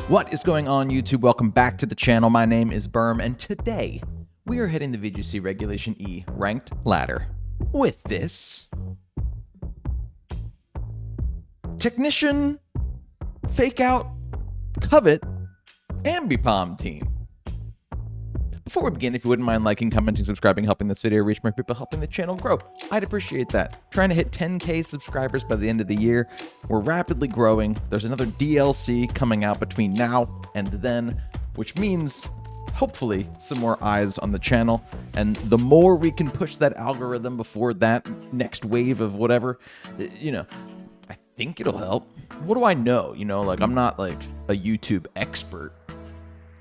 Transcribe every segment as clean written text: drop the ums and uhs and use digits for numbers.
What is going on, YouTube? Welcome back to the channel. My name is Berm, and today we are hitting the VGC Regulation E ranked ladder with this Technician, Fake Out, Covet, Ambipom team. Before we begin, if you wouldn't mind liking, commenting, subscribing, helping this video reach more people, helping the channel grow, I'd appreciate that. Trying to hit 10K subscribers by the end of the year. We're rapidly growing. There's another DLC coming out between now and then, which means hopefully some more eyes on the channel. And the more we can push that algorithm before that next wave of whatever, you know, I think it'll help. What do I know? You know, like, I'm not like a YouTube expert.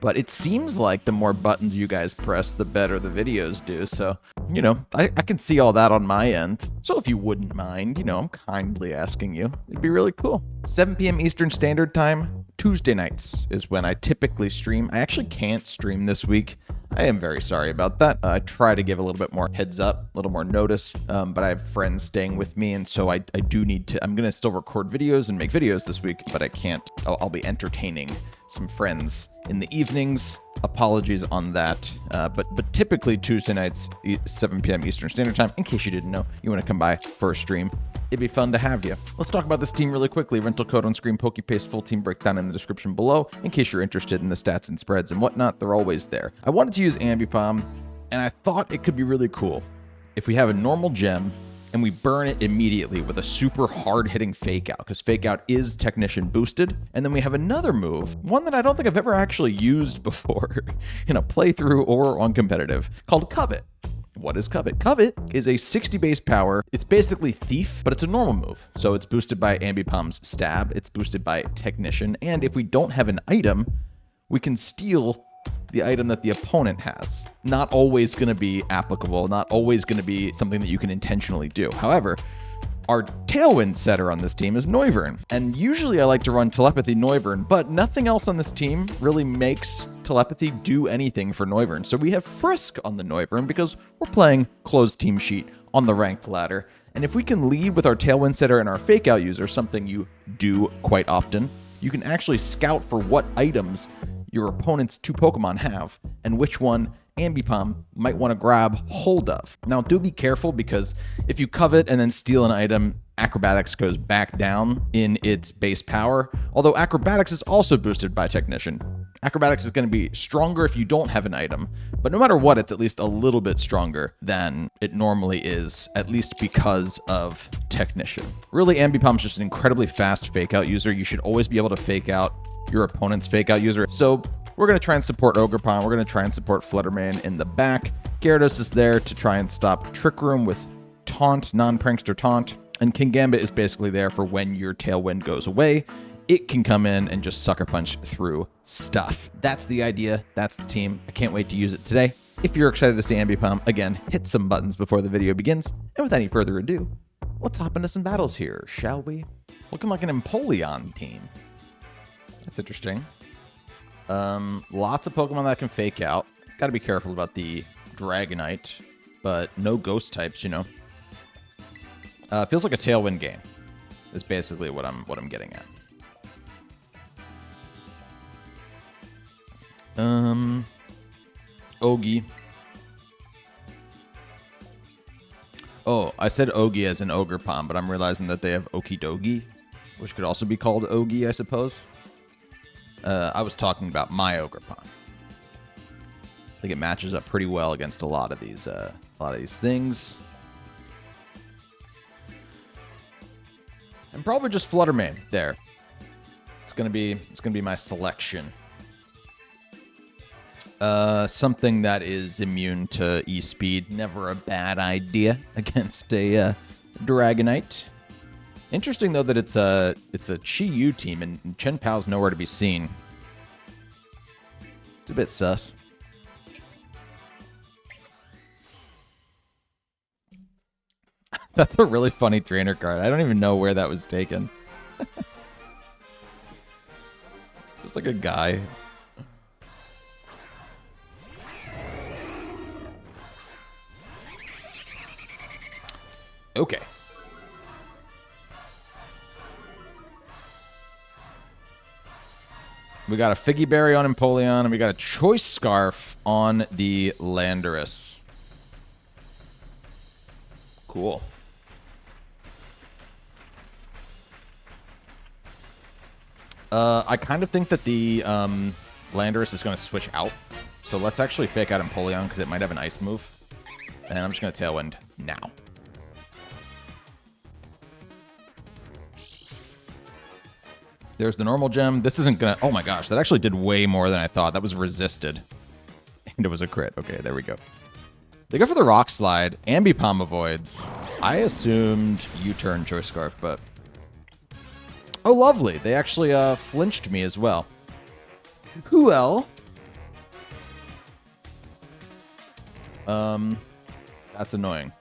But it seems like the more buttons you guys press, the better the videos do. So, you know, I can see all that on my end. So if you wouldn't mind, you know, I'm kindly asking you. It'd be really cool. 7 p.m. Eastern Standard Time, Tuesday nights is when I typically stream. I actually can't stream this week. I am very sorry about that. I try to give a little bit more heads up, a little more notice, but I have friends staying with me, and so I do need to, I'm going to still record videos and make videos this week, but I can't, I'll be entertaining some friends in the evenings. Apologies on that, but typically Tuesday nights, 7 p.m. Eastern Standard Time, in case you didn't know, you want to come by for a stream. It'd be fun to have you. Let's talk about this team really quickly. Rental code on screen, PokePaste, full team breakdown in the description below. In case you're interested in the stats and spreads and whatnot, they're always there. I wanted to use Ambipom, and I thought it could be really cool if we have a normal gem and we burn it immediately with a super hard-hitting Fake Out, because Fake Out is Technician boosted. And then we have another move, one that I don't think I've ever actually used before in a playthrough or on competitive, called Covet. What is Covet? Covet is a 60 base power. It's basically Thief, but it's a normal move. So it's boosted by Ambipom's Stab, it's boosted by Technician, and if we don't have an item, we can steal the item that the opponent has. Not always going to be applicable, not always going to be something that you can intentionally do. However, our Tailwind setter on this team is Noivern, and usually I like to run Telepathy Noivern, but nothing else on this team really makes Telepathy do anything for Noivern. So we have Frisk on the Noivern because we're playing closed team sheet on the ranked ladder. And if we can lead with our Tailwind setter and our Fake Out user, something you do quite often, you can actually scout for what items your opponent's 2 Pokemon have and which one Ambipom might want to grab hold of. Now, do be careful, because if you covet and then steal an item, Acrobatics goes back down in its base power, although Acrobatics is also boosted by Technician. Acrobatics is going to be stronger if you don't have an item, but no matter what, it's at least a little bit stronger than it normally is, at least because of Technician. Really, Ambipom's just an incredibly fast Fake Out user. You should always be able to Fake Out your opponent's Fake Out user. So we're going to try and support Ogerpon. We're going to try and support FlutterMane in the back. Gyarados is there to try and stop Trick Room with Taunt, non-prankster Taunt. And Kingambit is basically there for when your Tailwind goes away. It can come in and just Sucker Punch through stuff. That's the idea. That's the team. I can't wait to use it today. If you're excited to see Ambipom, again, hit some buttons before the video begins. And without any further ado, let's hop into some battles here, shall we? Looking like an Empoleon team. That's interesting. Lots of Pokemon that can Fake Out. Got to be careful about the Dragonite, but no ghost types, you know. Feels like a Tailwind game is basically what I'm getting at. Ogie. Oh, I said Ogie as an Ogerpon, but I'm realizing that they have Okidogi, which could also be called Ogie, I suppose. I was talking about my Ogerpon. I think it matches up pretty well against a lot of these things. And probably just FlutterMane there. It's gonna be my selection. Something that is immune to E-Speed, never a bad idea against a Dragonite. Interesting, though, that it's a Chi-Yu team, and Chen Pao's nowhere to be seen. It's a bit sus. That's a really funny trainer card. I don't even know where that was taken. Just like a guy. Okay. We got a Figgy Berry on Empoleon, and we got a Choice Scarf on the Landorus. Cool. I kind of think that the Landorus is going to switch out. So let's actually fake out Empoleon because it might have an Ice move. And I'm just going to Tailwind now. There's the normal gem. This isn't going to... Oh my gosh, that actually did way more than I thought. That was resisted. And it was a crit. Okay, there we go. They go for the Rock Slide. Ambipom avoids. I assumed U-turn Choice Scarf, but... Oh, lovely. They actually flinched me as well. Cool. That's annoying.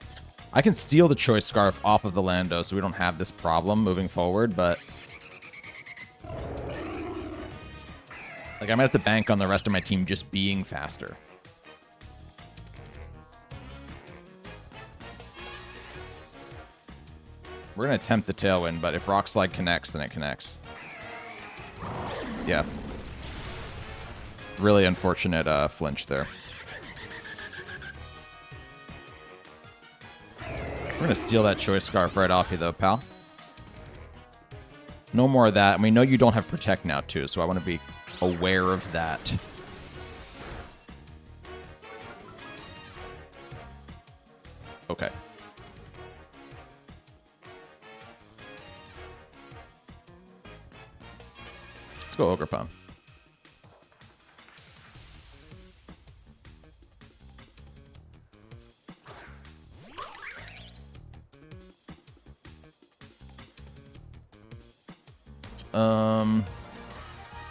I can steal the Choice Scarf off of the Lando so we don't have this problem moving forward, but... Like, I might have to bank on the rest of my team just being faster. We're going to attempt the Tailwind, but if Rock Slide connects, then it connects. Yeah. Really unfortunate flinch there. We're going to steal that Choice Scarf right off you, though, pal. No more of that. And we know you don't have Protect now, too, so I want to be aware of that. Okay. Let's go Ogerpon.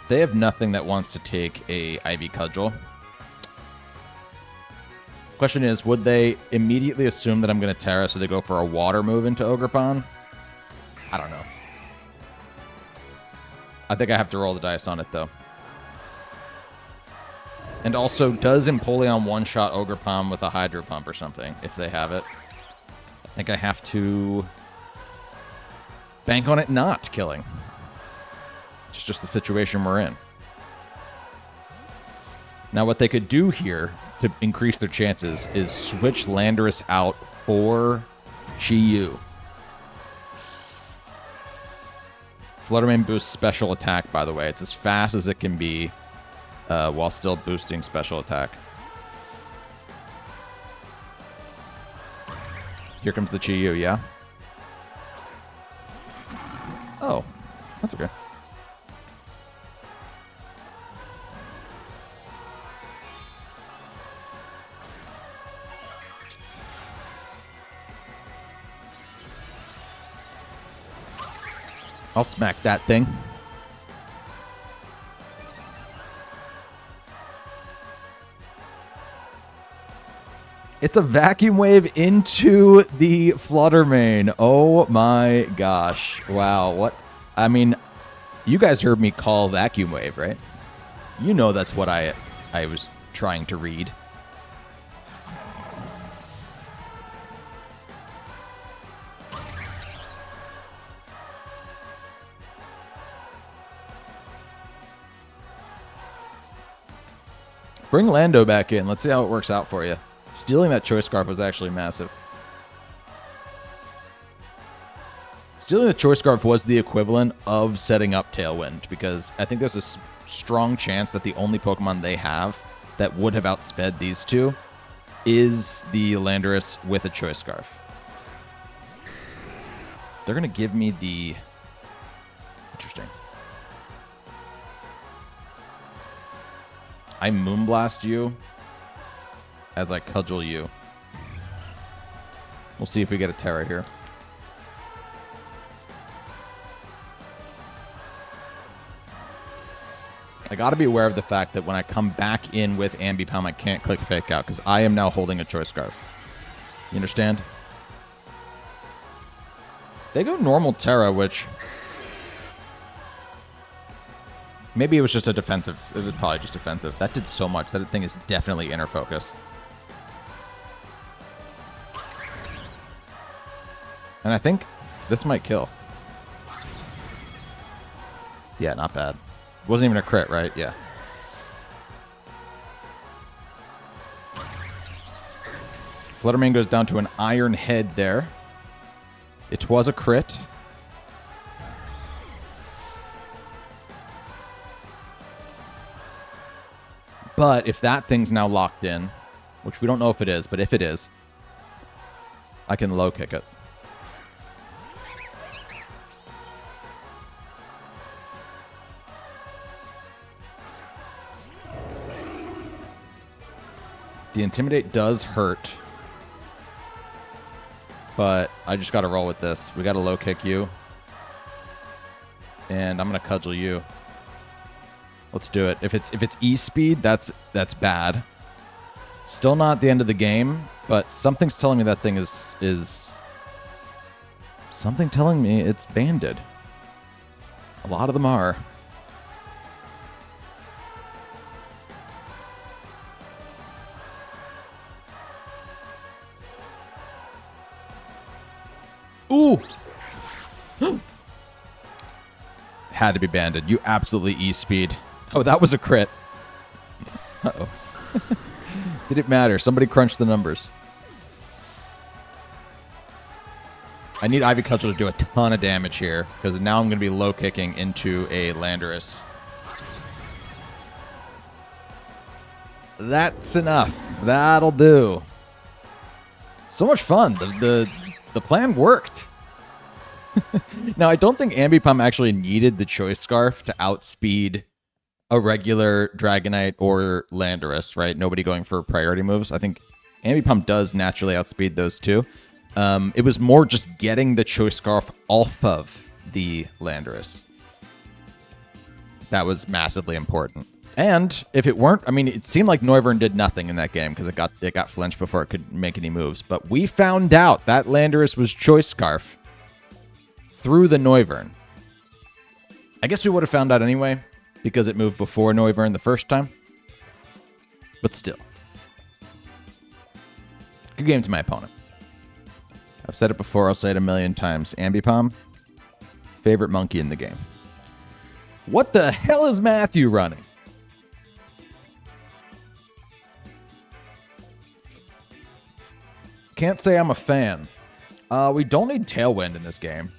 They have nothing that wants to take a Ivy Cudgel. Question is, would they immediately assume that I'm going to Tera, so they go for a water move into Ogerpon? I don't know. I think I have to roll the dice on it, though. And also, does Empoleon one-shot Ogerpon with a Hydro Pump or something, if they have it? I think I have to bank on it not killing. It's just the situation we're in. Now, what they could do here to increase their chances is switch Landorus out for Chi-Yu. FlutterMane boosts special attack, by the way. It's as fast as it can be while still boosting special attack. Here comes the Chi-Yu, yeah? Oh, that's okay. I'll smack that thing. It's a Vacuum Wave into the FlutterMane. Oh my gosh. Wow. What? I mean, you guys heard me call Vacuum Wave, right? You know that's what I was trying to read. Bring Lando back in. Let's see how it works out for you. Stealing that Choice Scarf was actually massive. Stealing the Choice Scarf was the equivalent of setting up Tailwind, because I think there's a strong chance that the only Pokemon they have that would have outsped these two is the Landorus with a Choice Scarf. They're going to give me the... Interesting. I Moonblast you as I Cudgel you. We'll see if we get a Tera here. I gotta be aware of the fact that when I come back in with Ambipom, I can't click Fake Out because I am now holding a Choice Scarf. You understand? They go normal Tera, which... Maybe it was just a defensive. It was probably just defensive. That did so much. That thing is definitely inner focus. And I think this might kill. Yeah, not bad. Wasn't even a crit, right? Yeah. FlutterMane goes down to an Iron Head there. It was a crit. But if that thing's now locked in, which we don't know if it is, but if it is, I can low kick it. The Intimidate does hurt. But I just got to roll with this. We got to low kick you. And I'm going to cudgel you. Let's do it. If it's E-speed, that's bad. Still not the end of the game, but something's telling me that thing is something telling me it's banded. A lot of them are. Ooh! Had to be banded. You absolutely E-speed. Oh, that was a crit. Uh-oh. Did it matter? Somebody crunched the numbers. I need Ivy Cudgel to do a ton of damage here, because now I'm going to be low kicking into a Landorus. That's enough. That'll do. So much fun. The plan worked. Now, I don't think Ambipom actually needed the Choice Scarf to outspeed a regular Dragonite or Landorus, right? Nobody going for priority moves. I think Ambipom does naturally outspeed those two. It was more just getting the Choice Scarf off of the Landorus. That was massively important. And if it weren't, I mean, it seemed like Noivern did nothing in that game because it got flinched before it could make any moves. But we found out that Landorus was Choice Scarf through the Noivern. I guess we would have found out anyway because it moved before Noivern the first time. But still. Good game to my opponent. I've said it before, I'll say it a million times. Ambipom, favorite monkey in the game. What the hell is Matthew running? Can't say I'm a fan. We don't need Tailwind in this game.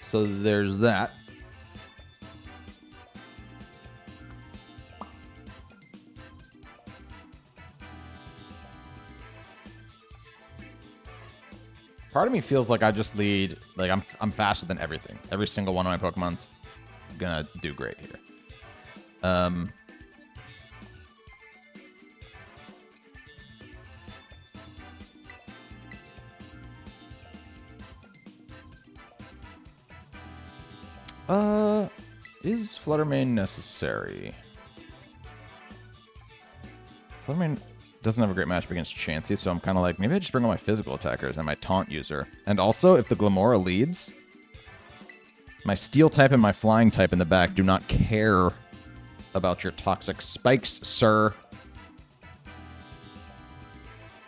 So there's that. Part of me feels like I just lead, like I'm faster than everything. Every single one of my Pokemon's gonna do great here. Is FlutterMane necessary? FlutterMane doesn't have a great matchup against Chansey, so I'm kind of like, maybe I just bring all my physical attackers and my taunt user. And also, if the Glamora leads, my steel type and my flying type in the back do not care about your toxic spikes, sir.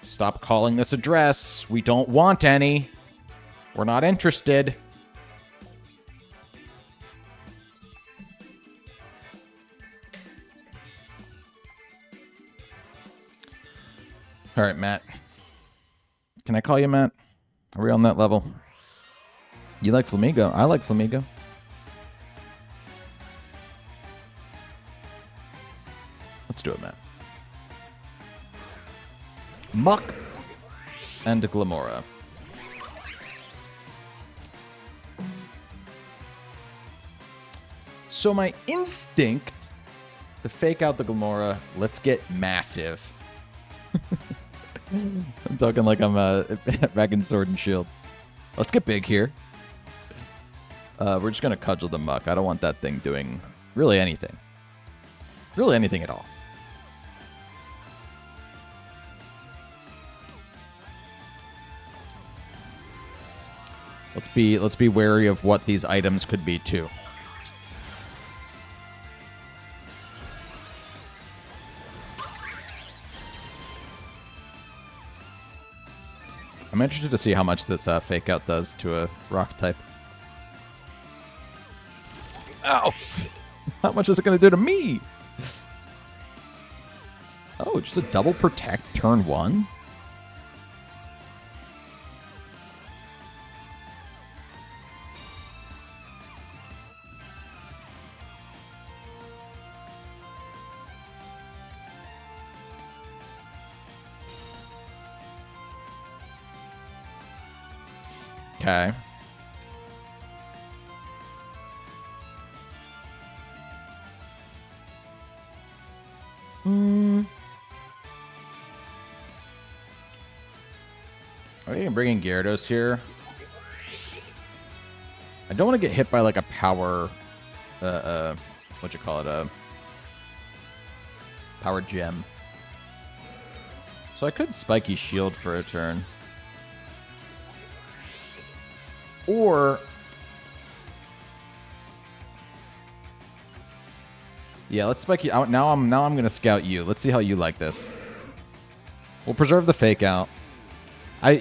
Stop calling this address. We don't want any. We're not interested. All right, Matt. Can I call you Matt? Are we on that level? You like Flamigo? I like Flamigo. Let's do it, Matt. Muck and Glamora. So my instinct to fake out the Glamora, let's get massive. I'm talking like I'm back in Sword and Shield. Let's get big here. We're just going to cudgel the Muck. I don't want that thing doing really anything. Really anything at all. Let's be wary of what these items could be too. I'm interested to see how much this fake out does to a rock type. Ow! How much is it going to do to me? Oh, just a double protect turn 1? Okay. Are we going to bring in Gyarados here? I don't want to get hit by like a power, what you call it, a power gem. So I could Spiky Shield for a turn. Or... yeah, let's spike you out. Now I'm gonna scout you. Let's see how you like this. We'll preserve the fake out.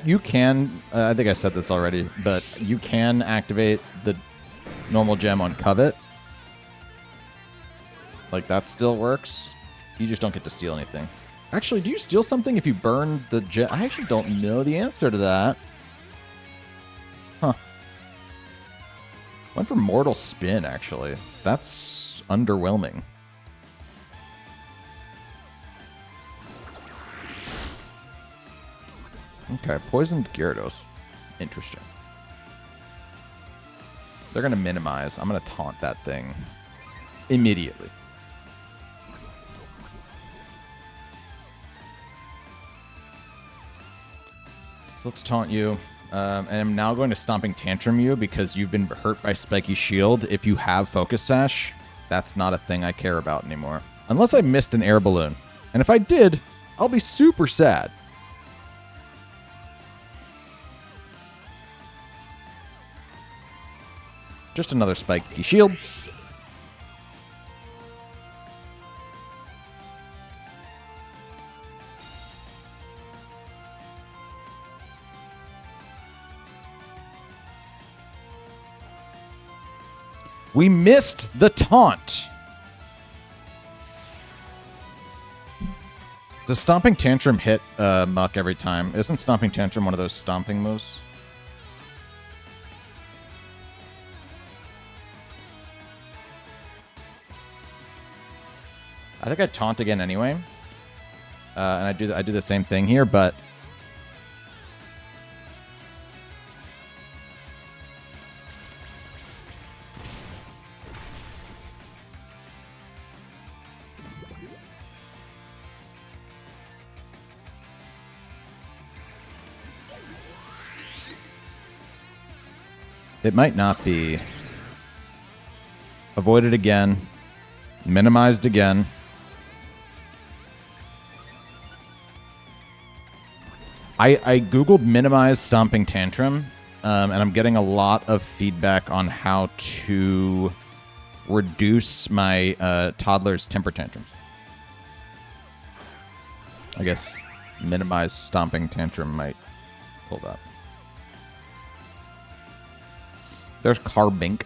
You can I think I said this already, but you can activate the normal gem on Covet. Like that still works. You just don't get to steal anything. Actually, do you steal something if you burn the gem? I actually don't know the answer to that. Huh. Went for Mortal Spin, actually. That's underwhelming. Okay, poisoned Gyarados. Interesting. They're going to minimize. I'm going to taunt that thing immediately. So let's taunt you. And I'm now going to Stomping Tantrum you because you've been hurt by Spiky Shield. If you have Focus Sash, that's not a thing I care about anymore. Unless I missed an air balloon. And if I did, I'll be super sad. Just another Spiky Shield. We missed the taunt. Does Stomping Tantrum hit Muck every time? Isn't Stomping Tantrum one of those stomping moves? I think I taunt again anyway. And I do the same thing here, but it might not be. Avoided again. Minimized again. I googled minimize Stomping Tantrum, and I'm getting a lot of feedback on how to reduce my toddler's temper tantrums. I guess minimize Stomping Tantrum might pull that. There's Carbink.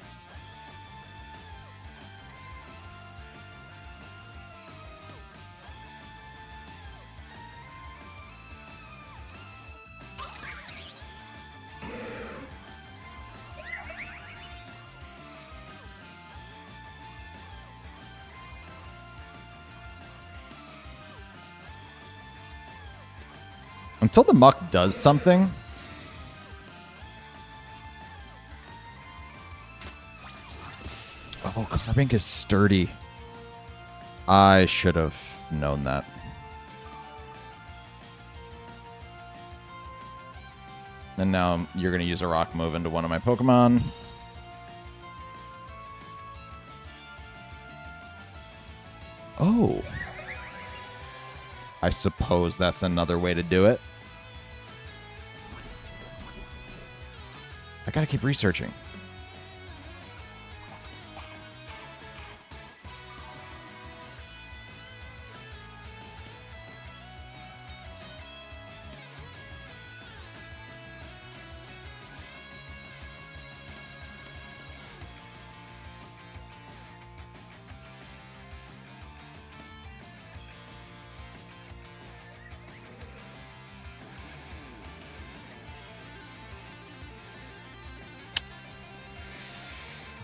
Until the Muck does something. Oh, Carbink is sturdy. I should have known that. And now you're going to use a rock move into one of my Pokemon. Oh. I suppose that's another way to do it. I gotta keep researching.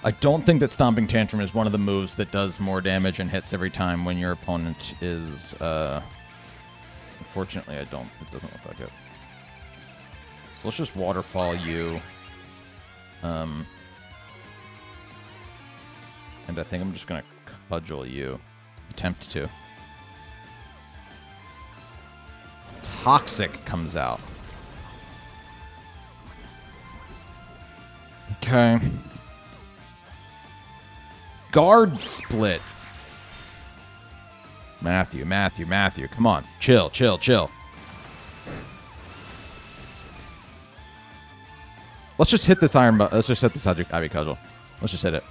I don't think that Stomping Tantrum is one of the moves that does more damage and hits every time when your opponent is... Unfortunately, I don't. It doesn't look like it. So let's just Waterfall you. And I think I'm just going to Cudgel you. Attempt to. Toxic comes out. Okay. Guard Split. Matthew. Come on. Chill. Let's just hit this let's just hit this Ivy Cudgel. Let's just hit it.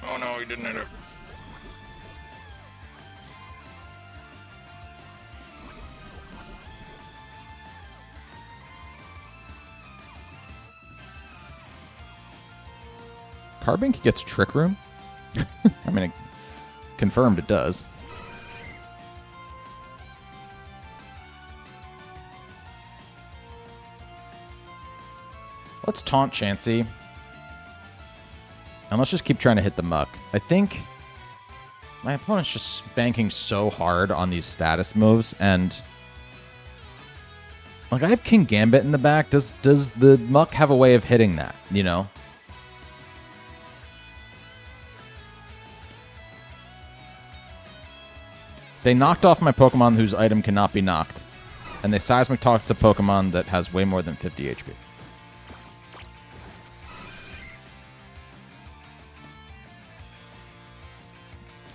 Oh no, he didn't hit it. Carbink gets Trick Room? I mean, confirmed it does. Let's taunt Chansey. And let's just keep trying to hit the Muck. I think my opponent's just banking so hard on these status moves, and... Like, I have Kingambit in the back. Does the Muck have a way of hitting that, you know? They knocked off my Pokemon whose item cannot be knocked. And they Seismic Tossed a Pokemon that has way more than 50 HP.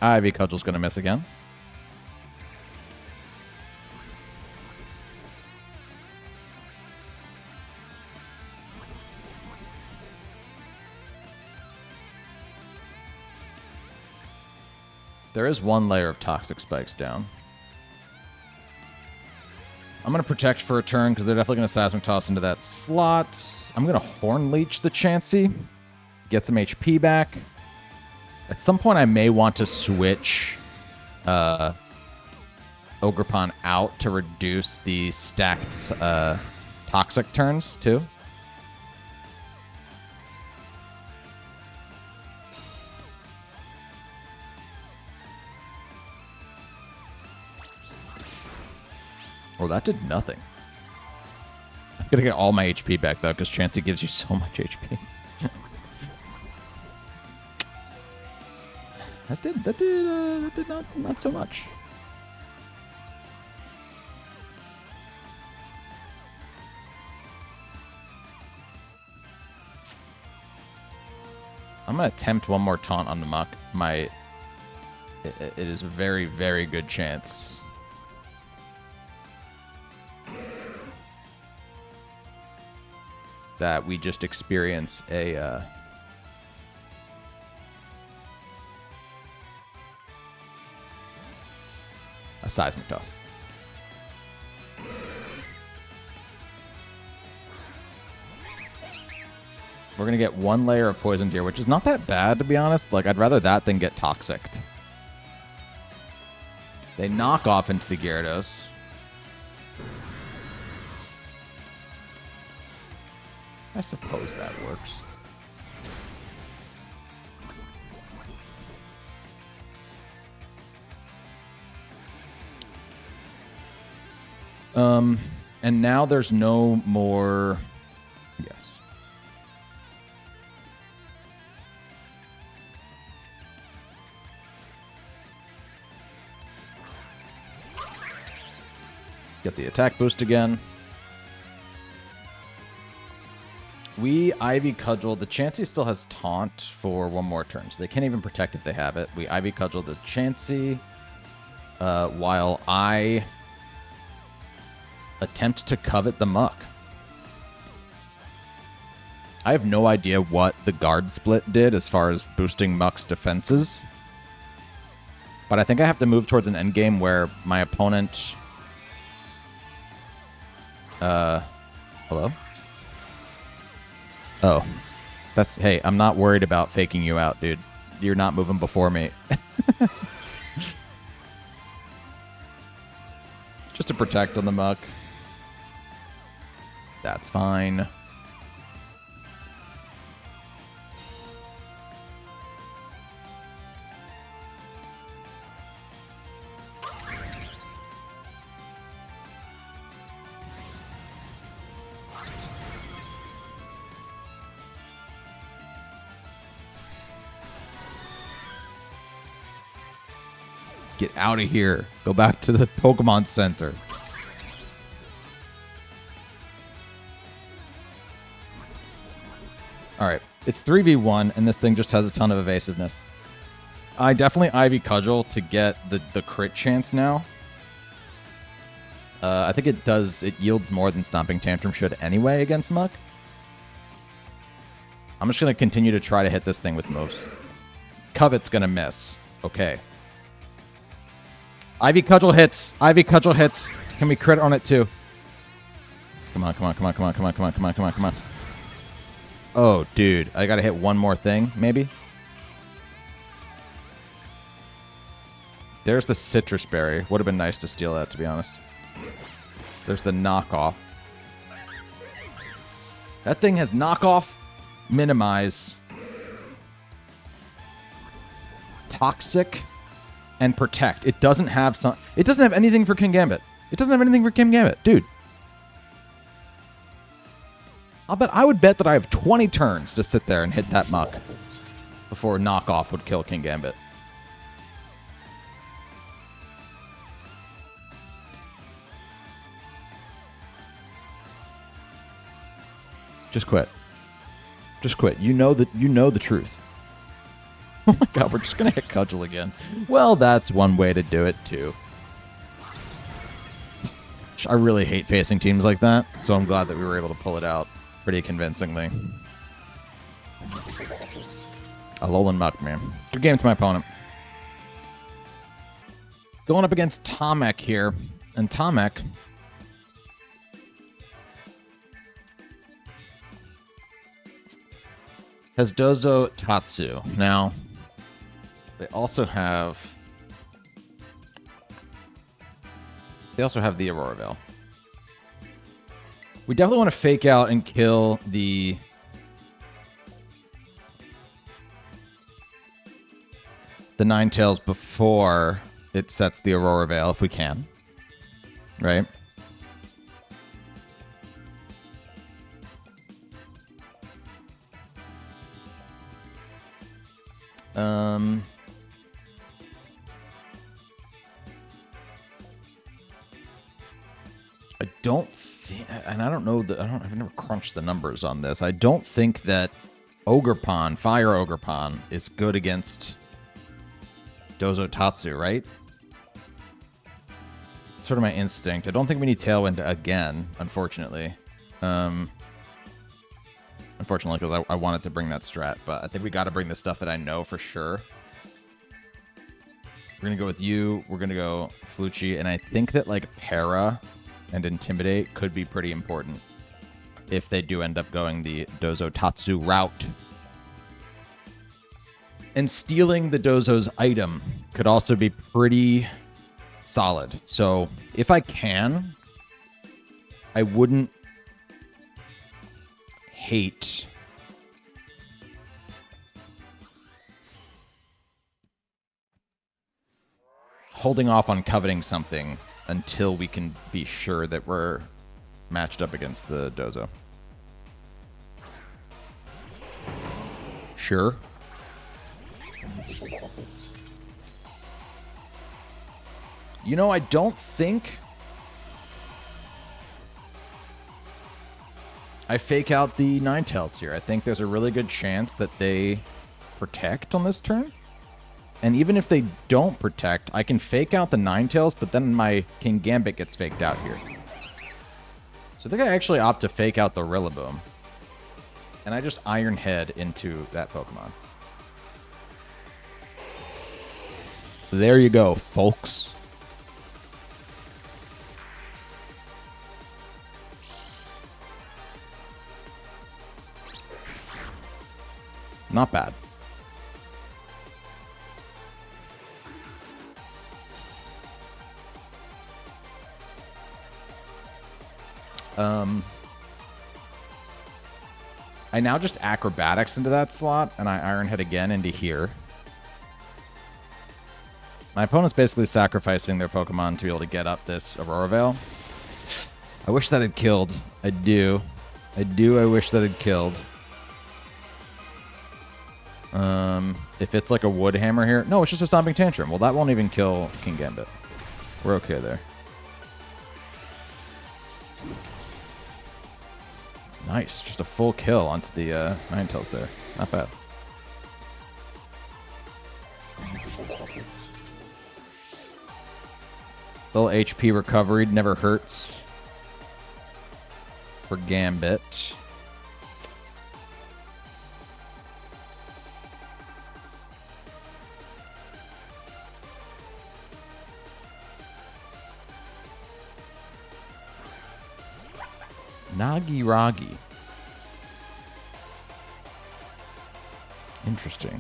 Ivy Cudgel's going to miss again. There is one layer of Toxic Spikes down. I'm going to Protect for a turn because they're definitely going to Seismic Toss into that slot. I'm going to Horn Leech the Chansey. Get some HP back. At some point, I may want to switch Ogerpon out to reduce the stacked Toxic turns, too. Oh, that did nothing. I'm going to get all my HP back, though, because Chansey gives you so much HP. That did not so much. I'm going to attempt one more taunt on the Muck. It is a very, very good chance. That we just experience a Seismic Toss. We're going to get one layer of Poison Deer, which is not that bad, to be honest. Like, I'd rather that than get Toxic'd. They knock off into the Gyarados. I suppose that works. And now there's no more... Yes. Get the attack boost again. We Ivy Cudgel. The Chansey still has Taunt for one more turn, so they can't even Protect if they have it. We Ivy Cudgel the Chansey, while I attempt to Covet the Muck. I have no idea what the Guard Split did as far as boosting Muck's defenses, but I think I have to move towards an endgame where my opponent... Hello? Oh. That's... Hey, I'm not worried about faking you out, dude. You're not moving before me. Just to Protect on the Muck. That's fine. Get out of here. Go back to the Pokemon Center. Alright. It's 3v1, and this thing just has a ton of evasiveness. I definitely Ivy Cudgel to get the crit chance now. I think it yields more than Stomping Tantrum should anyway against Muck. I'm just going to continue to try to hit this thing with moves. Covet's going to miss. Okay. Ivy Cudgel hits. Ivy Cudgel hits. Can we crit on it too? Come on, come on, come on, come on, come on, come on, come on, come on, come on. Oh, dude. I got to hit one more thing, maybe? There's the Citrus Berry. Would have been nice to steal that, to be honest. There's the knockoff. That thing has knockoff, minimize, toxic, and protect. It doesn't have some. It doesn't have anything for Kingambit. It doesn't have anything for Kingambit, dude. I would bet that I have 20 turns to sit there and hit that Muck before knockoff would kill Kingambit. Just quit. Just quit. You know the truth. Oh my god, we're just gonna hit Cudgel again. Well, that's one way to do it too. I really hate facing teams like that, so I'm glad that we were able to pull it out pretty convincingly. Alolan Muck, man. Good game to my opponent. Going up against Tomek here, and Tomek has Dozo Tatsu. Now, they also have the Aurora Veil. We definitely want to fake out and kill the Ninetales before it sets the Aurora Veil, if we can. Right? I don't think, and I don't know that, I've never crunched the numbers on this. I don't think that Ogerpon, Fire Ogerpon, is good against Dozo Tatsu, right? It's sort of my instinct. I don't think we need Tailwind again, unfortunately. Unfortunately, because I wanted to bring that strat, but I think we got to bring the stuff that I know for sure. We're going to go with you. We're going to go Flucci, and I think that, like, Tera and Intimidate could be pretty important if they do end up going the Dozo Tatsu route. And stealing the Dozo's item could also be pretty solid. So if I can, I wouldn't hate holding off on coveting something until we can be sure that we're matched up against the Dozo. Sure. You know, I don't think I fake out the Ninetales here. I think there's a really good chance that they protect on this turn. And even if they don't protect, I can fake out the Ninetales, but then my Kingambit gets faked out here. So I think I actually opt to fake out the Rillaboom. And I just Iron Head into that Pokemon. There you go, folks. Not bad. I now just Acrobatics into that slot, and I Iron Head again into here. My opponent's basically sacrificing their Pokemon to be able to get up this Aurora Veil. I wish that had killed. I do. I wish that had killed. If it's like a wood hammer here. No, it's just a stomping tantrum. Well, that won't even kill Kingambit. We're okay there. Nice. Just a full kill onto the Ninetales there. Not bad. Little HP recovery never hurts for Gambit. Nagiragi. Interesting.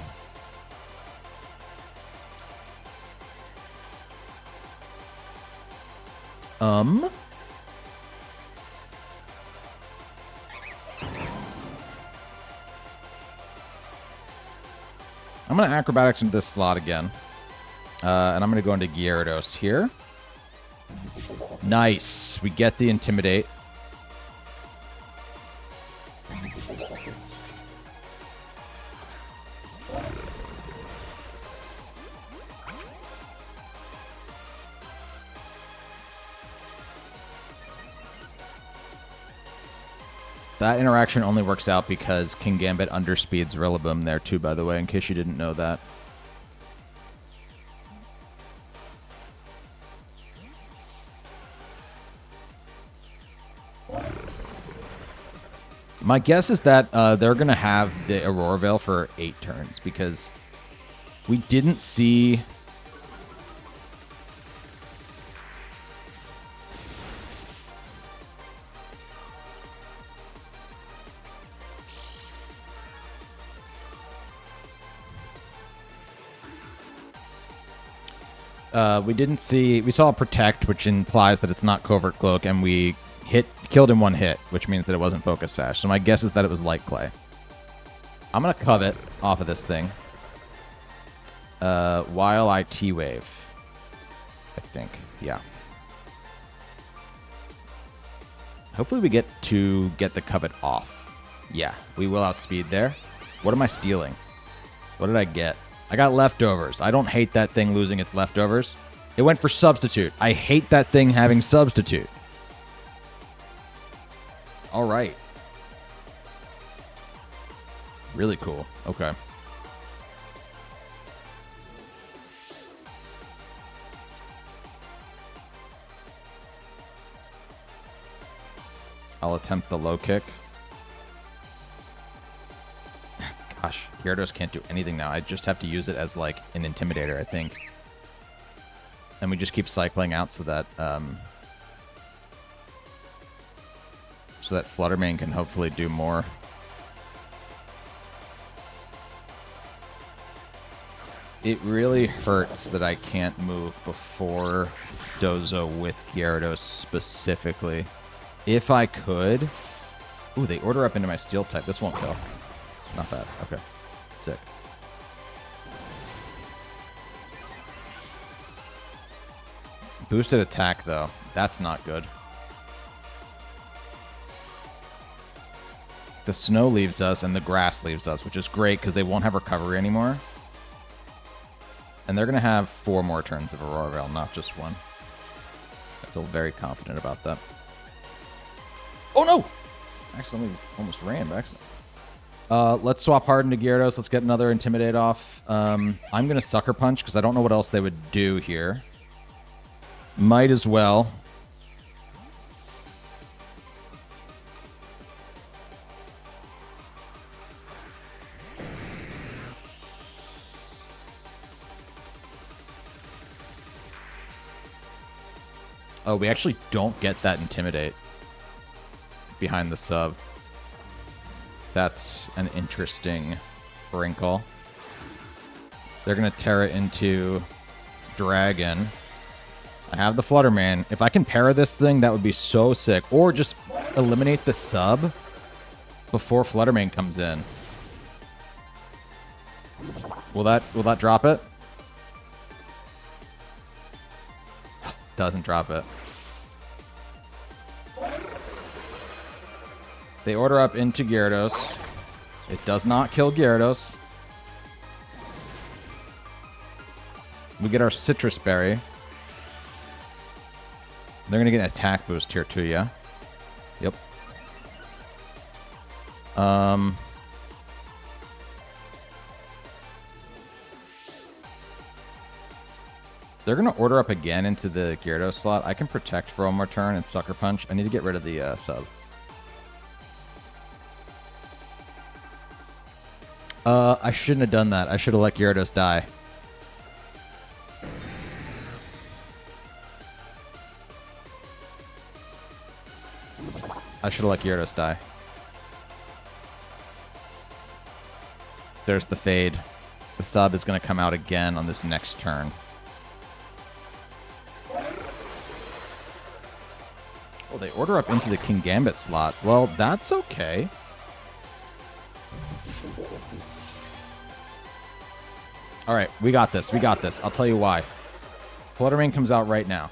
I'm going to Acrobatics into this slot again. And I'm going to go into Gyarados here. Nice. We get the Intimidate. That interaction only works out because Kingambit underspeeds Rillaboom there too, by the way, in case you didn't know that. My guess is that they're going to have the Aurora Veil for 8 turns because we didn't see... we saw a Protect, which implies that it's not Covert Cloak, and we killed in one hit, which means that it wasn't Focus Sash. So my guess is that it was Light Clay. I'm going to Covet off of this thing while I T-Wave, I think. Yeah. Hopefully we get the Covet off. Yeah, we will outspeed there. What am I stealing? What did I get? I got Leftovers. I don't hate that thing losing its Leftovers. It went for Substitute. I hate that thing having Substitute. All right. Really cool. Okay. I'll attempt the low kick. Gosh, Gyarados can't do anything now. I just have to use it as, like, an Intimidator, I think. And we just keep cycling out so that FlutterMane can hopefully do more. It really hurts that I can't move before Dozo with Gyarados specifically. If I could... Ooh, they order up into my Steel type. This won't kill. Not bad. Okay. Sick. Boosted attack, though. That's not good. The snow leaves us and the grass leaves us, which is great because they won't have recovery anymore. And they're going to have 4 more turns of Aurora Veil, not just 1. I feel very confident about that. Oh, no! Accidentally almost ran by accident. Let's swap hard into Gyarados. Let's get another Intimidate off. I'm going to Sucker Punch because I don't know what else they would do here. Might as well. Oh, we actually don't get that Intimidate behind the sub. That's an interesting wrinkle. They're going to Tera into Dragon. I have the FlutterMane. If I can para this thing, that would be so sick. Or just eliminate the sub before FlutterMane comes in. Will that drop it? Doesn't drop it. They order up into Gyarados. It does not kill Gyarados. We get our Citrus Berry. They're going to get an attack boost here too, yeah? Yep. They're going to order up again into the Gyarados slot. I can protect for one more turn and Sucker Punch. I need to get rid of the sub. I shouldn't have done that. I should have let Gyarados die. I should have let Gyarados die. There's the fade. The sub is going to come out again on this next turn. Oh, they order up into the Kingambit slot. Well, that's okay. All right, we got this. We got this. I'll tell you why. FlutterMane comes out right now.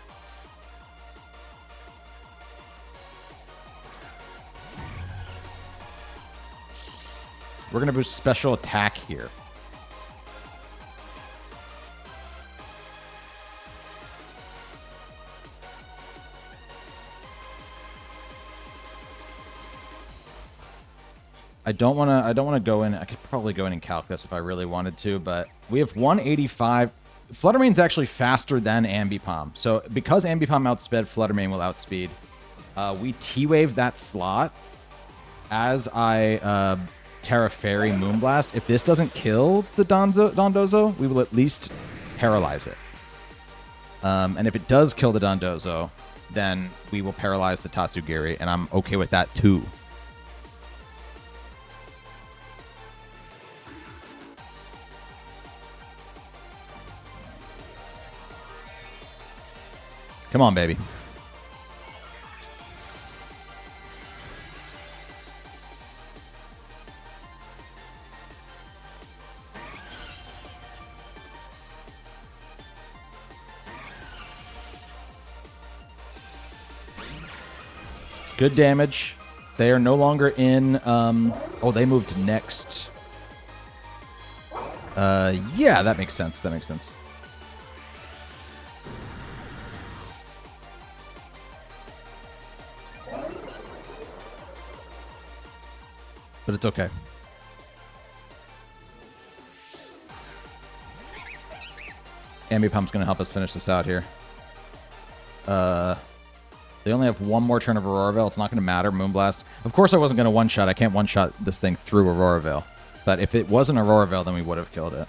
We're going to boost special attack here. I don't want to go in. I could probably go in and calc this if I really wanted to, but we have 185. FlutterMane's actually faster than Ambipom. So because Ambipom outsped, FlutterMane will outspeed. We T-Wave that slot as I Tera Fairy Moonblast. If this doesn't kill the Dondozo, we will at least paralyze it. And if it does kill the Dondozo, then we will paralyze the Tatsugiri, and I'm okay with that too. Come on, baby. Good damage. They are no longer in... oh, they moved next. Yeah, that makes sense. That makes sense. But it's okay. Ambipom's going to help us finish this out here. They only have one more turn of Aurora Veil. It's not going to matter. Moonblast. Of course I wasn't going to one-shot. I can't one-shot this thing through Aurora Veil. But if it wasn't Aurora Veil, then we would have killed it.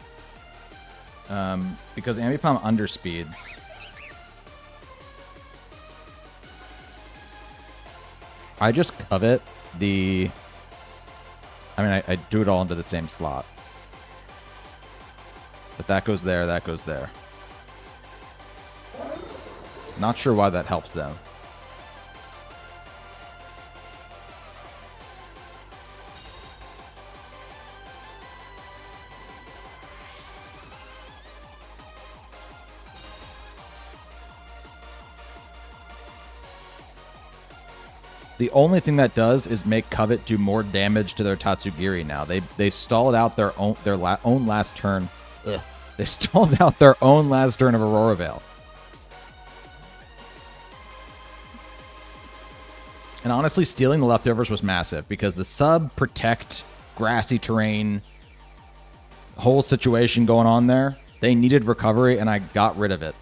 Because Ambipom underspeeds. I just covet the... I mean, I do it all into the same slot. But that goes there, that goes there. Not sure why that helps them. The only thing that does is make Covet do more damage to their Tatsugiri now. They stalled out their own last turn. Ugh. They stalled out their own last turn of Aurora Veil. And honestly, stealing the leftovers was massive because the sub, protect, grassy terrain, whole situation going on there. They needed recovery, and I got rid of it.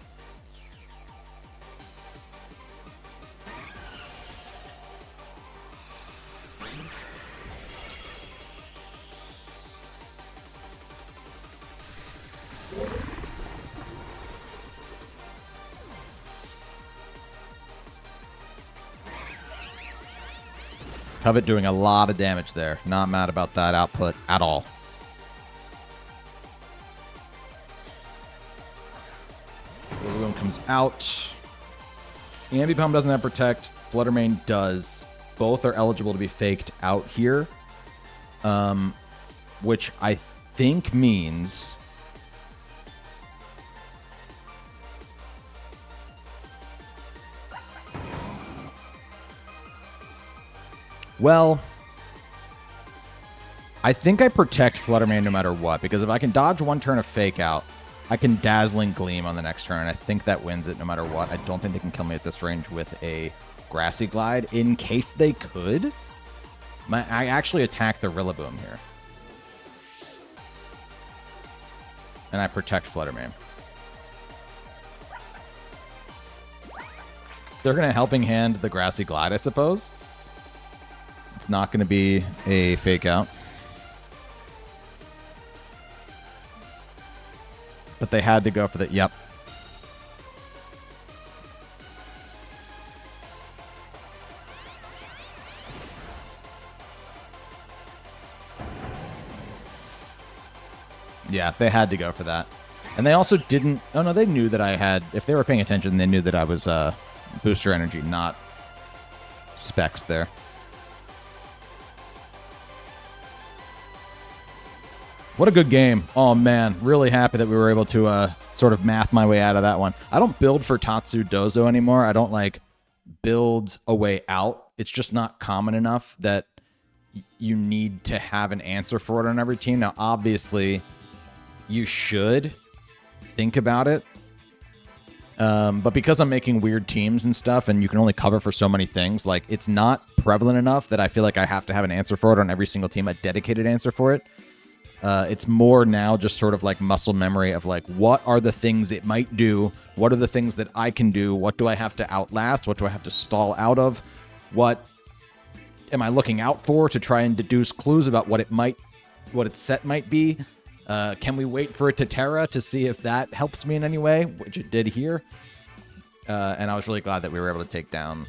Covet doing a lot of damage there. Not mad about that output at all. Balloon comes out. Ambipom doesn't have Protect. FlutterMane does. Both are eligible to be faked out here. Which I think means... Well, I think I protect FlutterMane no matter what, because if I can dodge one turn of Fake Out, I can Dazzling Gleam on the next turn. I think that wins it no matter what. I don't think they can kill me at this range with a Grassy Glide. In case they could, I actually attack the Rillaboom here. And I protect FlucciMane. They're going to Helping Hand the Grassy Glide, I suppose. It's not going to be a Fake Out. But they had to go for the... Yep. Yeah, they had to go for that. And they also didn't... Oh, no, they knew that I had... If they were paying attention, they knew that I was Booster Energy, not Specs there. What a good game. Oh, man. Really happy that we were able to sort of math my way out of that one. I don't build for Dondozo anymore. I don't, like, build a way out. It's just not common enough that you need to have an answer for it on every team. Now, obviously, you should think about it. But because I'm making weird teams and stuff, and you can only cover for so many things, like, it's not prevalent enough that I feel like I have to have an answer for it on every single team, a dedicated answer for it. It's more now just sort of like muscle memory of like, what are the things it might do? What are the things that I can do? What do I have to outlast? What do I have to stall out of? What am I looking out for to try and deduce clues about what its set might be? Can we wait for it to Tera to see if that helps me in any way, which it did here. And I was really glad that we were able to take down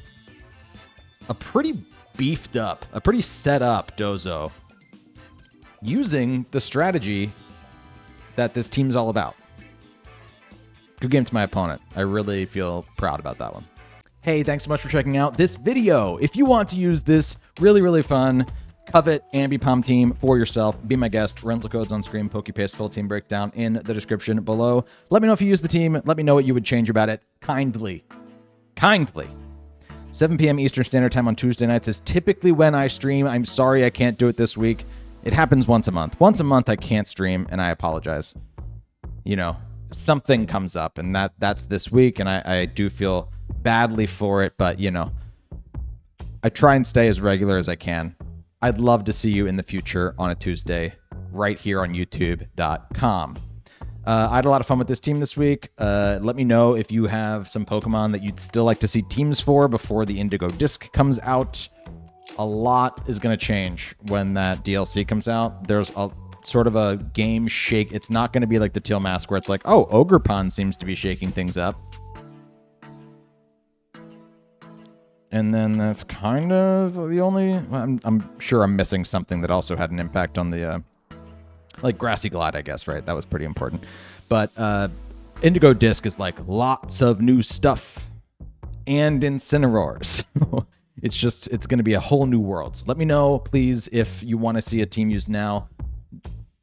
a pretty beefed up, a pretty set up Dozo, using the strategy that this team's all about. Good game to my opponent. I really feel proud about that one. Hey, thanks so much for checking out this video. If you want to use this really, really fun Covet Ambipom team for yourself, be my guest. Rental codes on screen, PokePaste, full team breakdown in the description below. Let me know if you use the team. Let me know what you would change about it. Kindly. 7 p.m. Eastern Standard Time on Tuesday nights is typically when I stream. I'm sorry I can't do it this week. It happens once a month. Once a month I can't stream, and I apologize. You know, something comes up, and that's this week, and I do feel badly for it, but, you know, I try and stay as regular as I can. I'd love to see you in the future on a Tuesday right here on youtube.com. I had a lot of fun with this team this week. Let me know if you have some Pokemon that you'd still like to see teams for before the Indigo Disc comes out. A lot is going to change when that DLC comes out. There's a sort of a game shake. It's not going to be like the Teal Mask where it's like, oh, Ogerpon seems to be shaking things up. And then that's kind of the only... I'm sure I'm missing something that also had an impact on the... like Grassy Glide, I guess, right? That was pretty important. But Indigo Disc is like lots of new stuff. And Incineroars. It's going to be a whole new world. So let me know, please, if you want to see a team used now.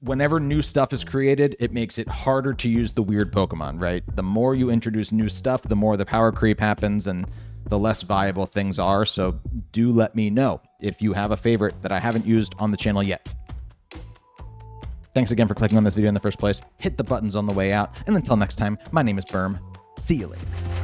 Whenever new stuff is created, it makes it harder to use the weird Pokemon, right? The more you introduce new stuff, the more the power creep happens and the less viable things are. So do let me know if you have a favorite that I haven't used on the channel yet. Thanks again for clicking on this video in the first place. Hit the buttons on the way out. And until next time, my name is Berm. See you later.